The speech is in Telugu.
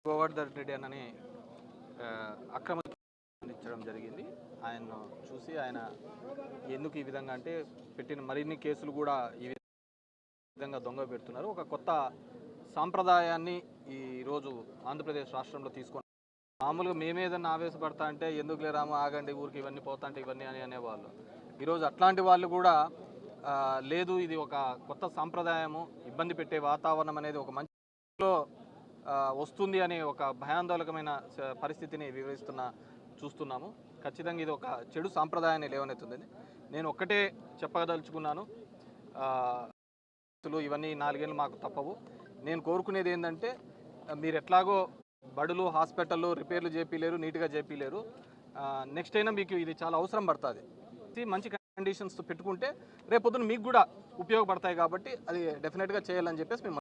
గోవర్ధన్ రెడ్డి అని అక్రమ ఇచ్చడం జరిగింది. ఆయన్ను చూసి ఆయన ఎందుకు ఈ విధంగా అంటే పెట్టిన మరిన్ని కేసులు కూడా ఈ విధంగా దొంగ పెడుతున్నారు. ఒక కొత్త సాంప్రదాయాన్ని ఈరోజు ఆంధ్రప్రదేశ్ రాష్ట్రంలో తీసుకొని మామూలుగా మేమేదన్నా ఆవేశపడతా అంటే ఎందుకు లేరామో ఆగండి ఊరికి ఇవన్నీ పోతా అంటే ఇవన్నీ అని అనేవాళ్ళు. ఈరోజు అట్లాంటి వాళ్ళు కూడా లేదు, ఇది ఒక కొత్త సాంప్రదాయము, ఇబ్బంది పెట్టే వాతావరణం అనేది ఒక మంచిలో వస్తుంది అనే ఒక భయాందోళకమైన పరిస్థితిని చూస్తున్నాము. ఖచ్చితంగా ఇది ఒక చెడు సాంప్రదాయాన్ని లేవనెత్తుంది. నేను ఒక్కటే చెప్పదలుచుకున్నాను, ఇవన్నీ 4 ఏళ్ళు మాకు తప్పవు. నేను కోరుకునేది ఏంటంటే మీరు ఎట్లాగో బడులు హాస్పిటళ్ళు రిపేర్లు చేపిలేరు, నీట్గా చేపిలేరు. నెక్స్ట్ అయినా మీకు ఇది చాలా అవసరం పడుతుంది. మంచి కండిషన్స్ పెట్టుకుంటే రేపొద్దున మీకు కూడా ఉపయోగపడతాయి కాబట్టి అది డెఫినెట్గా చేయాలని చెప్పేసి మేము